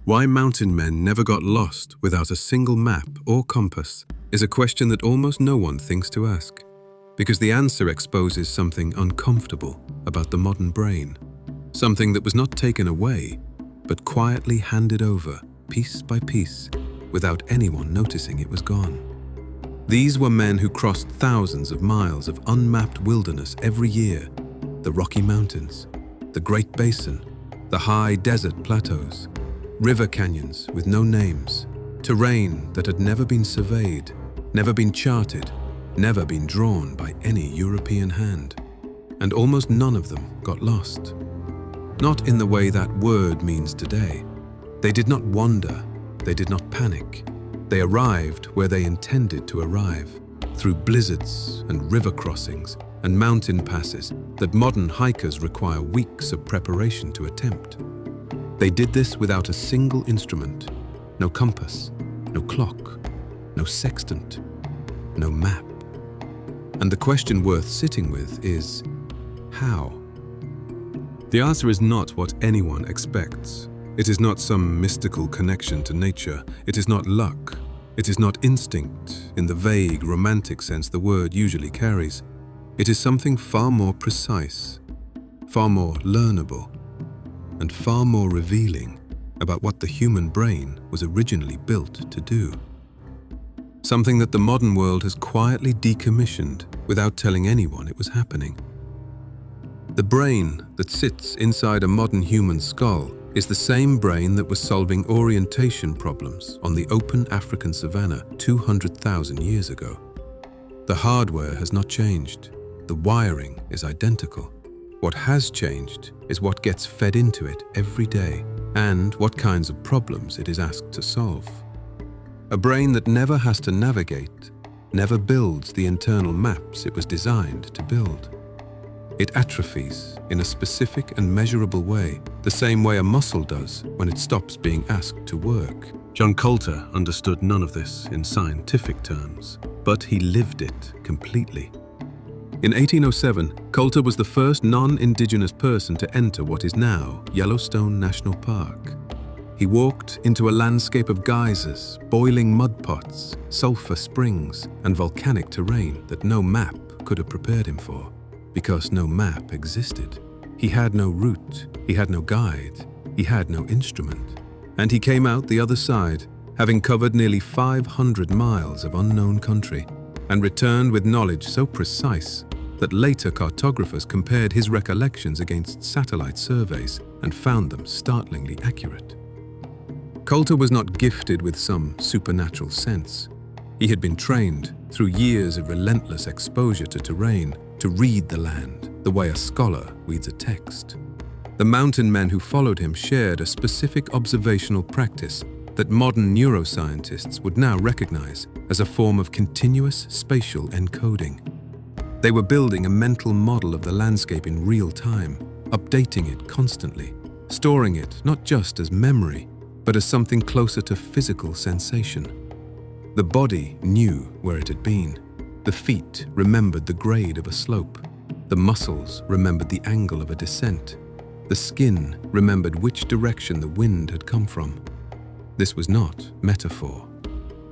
Why mountain men never got lost without a single map or compass is a question that almost no one thinks to ask, because the answer exposes something uncomfortable about the modern brain, something that was not taken away, but quietly handed over, piece by piece, without anyone noticing it was gone. These were men who crossed thousands of miles of unmapped wilderness every year, the Rocky Mountains, the Great Basin, the high desert plateaus, river canyons with no names, terrain that had never been surveyed, never been charted, never been drawn by any European hand. And almost none of them got lost. Not in the way that word means today. They did not wander, they did not panic. They arrived where they intended to arrive, through blizzards and river crossings and mountain passes that modern hikers require weeks of preparation to attempt. They did this without a single instrument, no compass, no clock, no sextant, no map. And the question worth sitting with is, how? The answer is not what anyone expects. It is not some mystical connection to nature. It is not luck. It is not instinct in the vague, romantic sense the word usually carries. It is something far more precise, far more learnable, and far more revealing about what the human brain was originally built to do. Something that the modern world has quietly decommissioned without telling anyone it was happening. The brain that sits inside a modern human skull is the same brain that was solving orientation problems on the open African savanna 200,000 years ago. The hardware has not changed. The wiring is identical. What has changed is what gets fed into it every day and what kinds of problems it is asked to solve. A brain that never has to navigate, never builds the internal maps it was designed to build. It atrophies in a specific and measurable way, the same way a muscle does when it stops being asked to work. John Colter understood none of this in scientific terms, but he lived it completely. In 1807, Colter was the first non-indigenous person to enter what is now Yellowstone National Park. He walked into a landscape of geysers, boiling mud pots, sulfur springs, and volcanic terrain that no map could have prepared him for, because no map existed. He had no route, he had no guide, he had no instrument. And he came out the other side, having covered nearly 500 miles of unknown country, and returned with knowledge so precise that later cartographers compared his recollections against satellite surveys and found them startlingly accurate. Colter was not gifted with some supernatural sense. He had been trained, through years of relentless exposure to terrain, to read the land the way a scholar reads a text. The mountain men who followed him shared a specific observational practice that modern neuroscientists would now recognize as a form of continuous spatial encoding. They were building a mental model of the landscape in real time, updating it constantly, storing it not just as memory, but as something closer to physical sensation. The body knew where it had been. The feet remembered the grade of a slope. The muscles remembered the angle of a descent. The skin remembered which direction the wind had come from. This was not metaphor.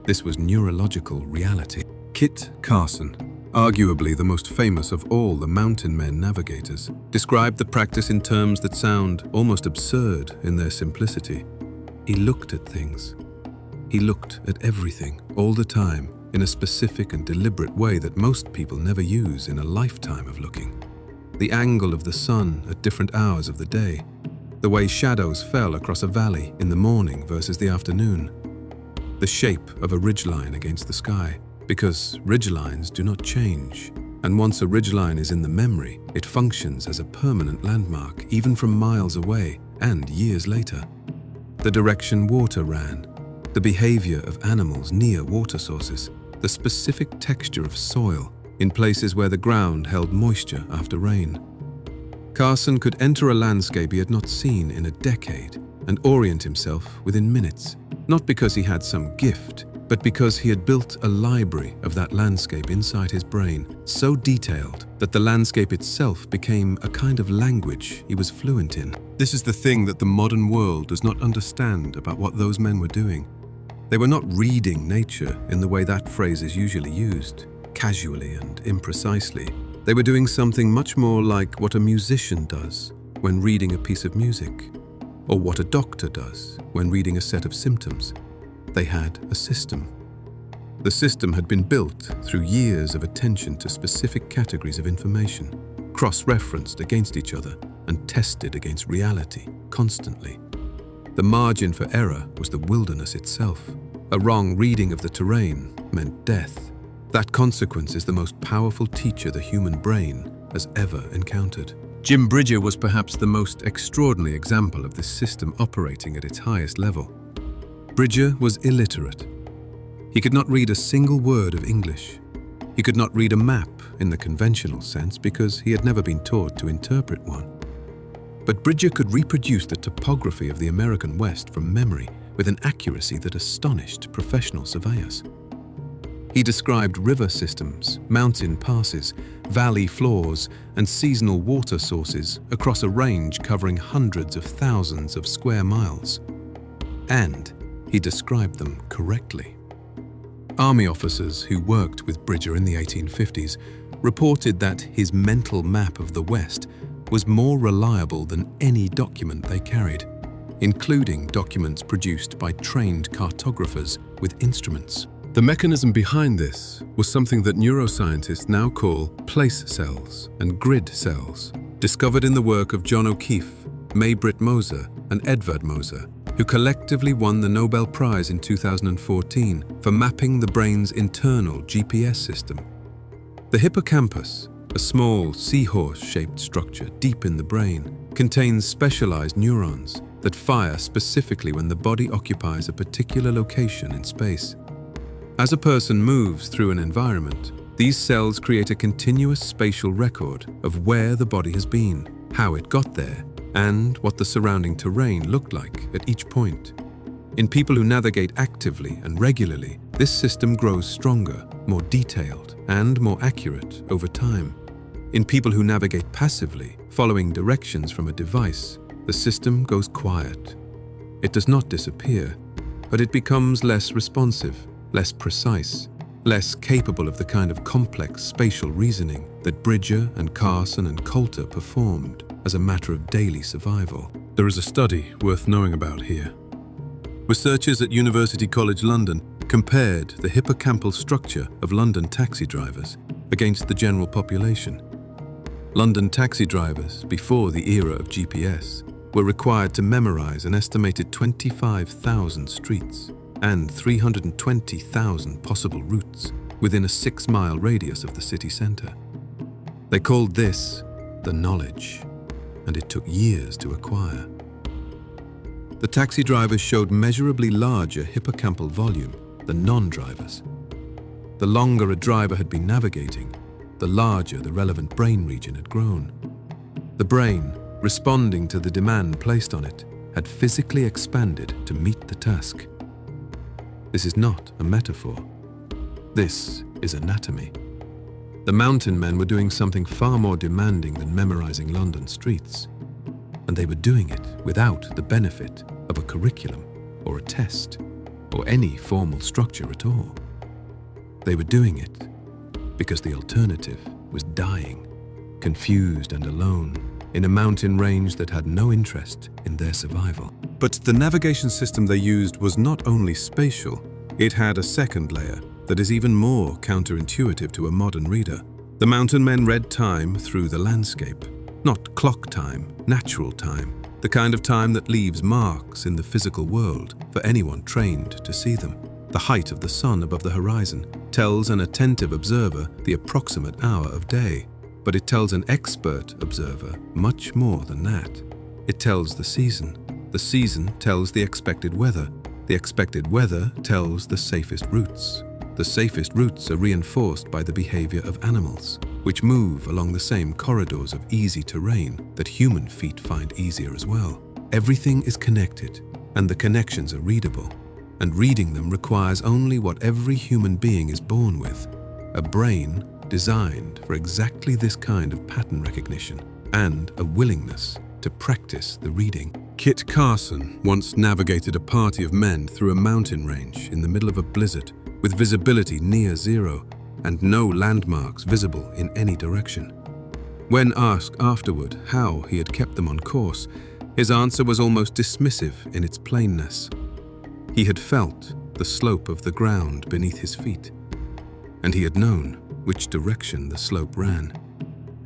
This was neurological reality. Kit Carson, arguably the most famous of all the mountain men navigators, described the practice in terms that sound almost absurd in their simplicity. He looked at things. He looked at everything, all the time, in a specific and deliberate way that most people never use in a lifetime of looking. The angle of the sun at different hours of the day, the way shadows fell across a valley in the morning versus the afternoon, the shape of a ridgeline against the sky, because ridgelines do not change, and once a ridgeline is in the memory, it functions as a permanent landmark even from miles away and years later. The direction water ran, the behavior of animals near water sources, the specific texture of soil in places where the ground held moisture after rain. Carson could enter a landscape he had not seen in a decade and orient himself within minutes, not because he had some gift, but because he had built a library of that landscape inside his brain, so detailed that the landscape itself became a kind of language he was fluent in. This is the thing that the modern world does not understand about what those men were doing. They were not reading nature in the way that phrase is usually used, casually and imprecisely. They were doing something much more like what a musician does when reading a piece of music, or what a doctor does when reading a set of symptoms. They had a system. The system had been built through years of attention to specific categories of information, cross-referenced against each other and tested against reality constantly. The margin for error was the wilderness itself. A wrong reading of the terrain meant death. That consequence is the most powerful teacher the human brain has ever encountered. Jim Bridger was perhaps the most extraordinary example of this system operating at its highest level. Bridger was illiterate. He could not read a single word of English. He could not read a map in the conventional sense because he had never been taught to interpret one. But Bridger could reproduce the topography of the American West from memory with an accuracy that astonished professional surveyors. He described river systems, mountain passes, valley floors, and seasonal water sources across a range covering hundreds of thousands of square miles. And he described them correctly. Army officers who worked with Bridger in the 1850s reported that his mental map of the West was more reliable than any document they carried, including documents produced by trained cartographers with instruments. The mechanism behind this was something that neuroscientists now call place cells and grid cells, discovered in the work of John O'Keefe, May-Britt Moser, and Edvard Moser, who collectively won the Nobel Prize in 2014 for mapping the brain's internal GPS system. The hippocampus, a small seahorse-shaped structure deep in the brain, contains specialized neurons that fire specifically when the body occupies a particular location in space. As a person moves through an environment, these cells create a continuous spatial record of where the body has been, how it got there, and what the surrounding terrain looked like at each point. In people who navigate actively and regularly, this system grows stronger, more detailed, and more accurate over time. In people who navigate passively, following directions from a device, the system goes quiet. It does not disappear, but it becomes less responsive, less precise, less capable of the kind of complex spatial reasoning that Bridger and Carson and Colter performed as a matter of daily survival. There is a study worth knowing about here. Researchers at University College London compared the hippocampal structure of London taxi drivers against the general population. London taxi drivers, before the era of GPS, were required to memorize an estimated 25,000 streets and 320,000 possible routes within a 6-mile radius of the city centre. They called this the knowledge, and it took years to acquire. The taxi drivers showed measurably larger hippocampal volume than non-drivers. The longer a driver had been navigating, the larger the relevant brain region had grown. The brain, responding to the demand placed on it, had physically expanded to meet the task. This is not a metaphor. This is anatomy. The mountain men were doing something far more demanding than memorizing London streets, and they were doing it without the benefit of a curriculum or a test or any formal structure at all. They were doing it because the alternative was dying, confused and alone, in a mountain range that had no interest in their survival. But the navigation system they used was not only spatial, it had a second layer that is even more counterintuitive to a modern reader. The mountain men read time through the landscape, not clock time, natural time, the kind of time that leaves marks in the physical world for anyone trained to see them. The height of the sun above the horizon tells an attentive observer the approximate hour of day, but it tells an expert observer much more than that. It tells the season tells the expected weather tells the safest routes. The safest routes are reinforced by the behavior of animals, which move along the same corridors of easy terrain that human feet find easier as well. Everything is connected, and the connections are readable. and reading them requires only what every human being is born with, a brain designed for exactly this kind of pattern recognition and a willingness to practice the reading. Kit Carson once navigated a party of men through a mountain range in the middle of a blizzard with visibility near zero and no landmarks visible in any direction. When asked afterward how he had kept them on course, his answer was almost dismissive in its plainness. He had felt the slope of the ground beneath his feet, and he had known which direction the slope ran.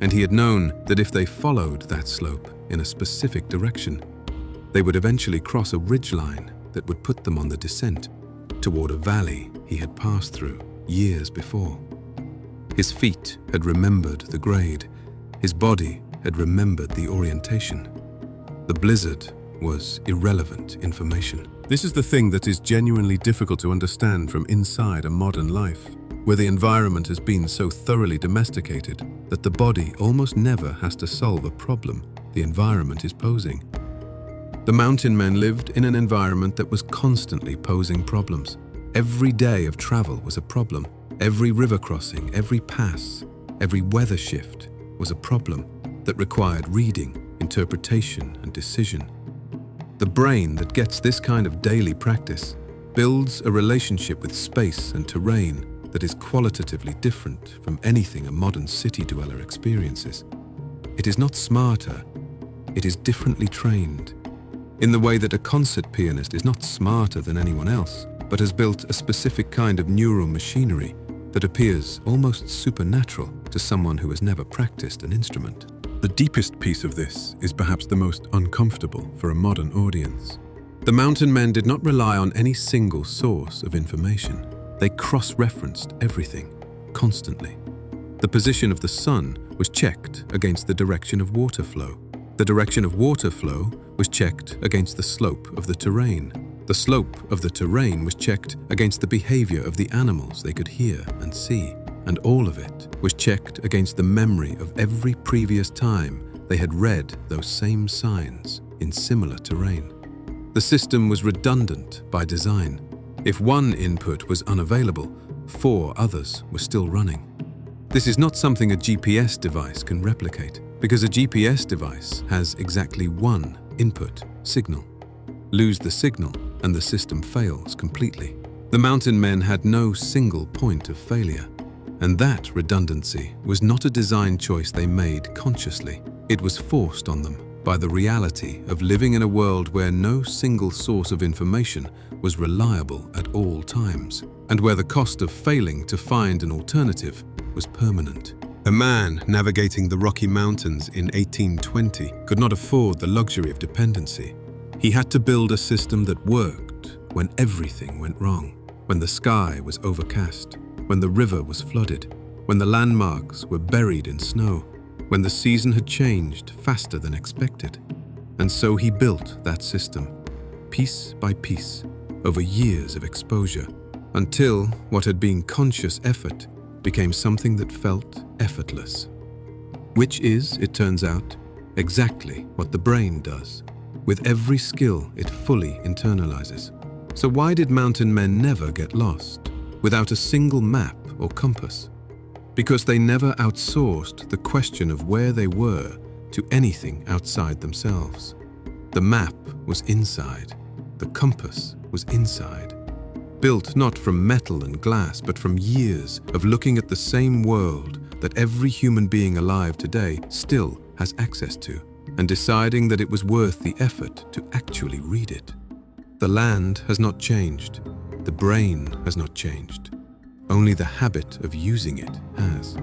And he had known that if they followed that slope in a specific direction, they would eventually cross a ridgeline that would put them on the descent toward a valley he had passed through years before. His feet had remembered the grade. His body had remembered the orientation. The blizzard was irrelevant information. This is the thing that is genuinely difficult to understand from inside a modern life, where the environment has been so thoroughly domesticated that the body almost never has to solve a problem the environment is posing. The mountain men lived in an environment that was constantly posing problems. Every day of travel was a problem. Every river crossing, every pass, every weather shift was a problem that required reading, interpretation, and decision. The brain that gets this kind of daily practice builds a relationship with space and terrain that is qualitatively different from anything a modern city dweller experiences. It is not smarter, it is differently trained, in the way that a concert pianist is not smarter than anyone else, but has built a specific kind of neural machinery that appears almost supernatural to someone who has never practiced an instrument. The deepest piece of this is perhaps the most uncomfortable for a modern audience. The mountain men did not rely on any single source of information. They cross-referenced everything, constantly. The position of the sun was checked against the direction of water flow. The direction of water flow was checked against the slope of the terrain. The slope of the terrain was checked against the behavior of the animals they could hear and see. And all of it was checked against the memory of every previous time they had read those same signs in similar terrain. The system was redundant by design. If one input was unavailable, 4 others were still running. This is not something a GPS device can replicate, because a GPS device has exactly one input signal. Lose the signal, and the system fails completely. The mountain men had no single point of failure. And that redundancy was not a design choice they made consciously. It was forced on them by the reality of living in a world where no single source of information was reliable at all times, and where the cost of failing to find an alternative was permanent. A man navigating the Rocky Mountains in 1820 could not afford the luxury of dependency. He had to build a system that worked when everything went wrong, when the sky was overcast, when the river was flooded, when the landmarks were buried in snow, when the season had changed faster than expected. And so he built that system, piece by piece, over years of exposure, until what had been conscious effort became something that felt effortless. Which is, it turns out, exactly what the brain does. With every skill it fully internalizes. So why did mountain men never get lost without a single map or compass? Because they never outsourced the question of where they were to anything outside themselves. The map was inside, the compass was inside. Built not from metal and glass, but from years of looking at the same world that every human being alive today still has access to, and deciding that it was worth the effort to actually read it. The land has not changed. The brain has not changed. Only the habit of using it has.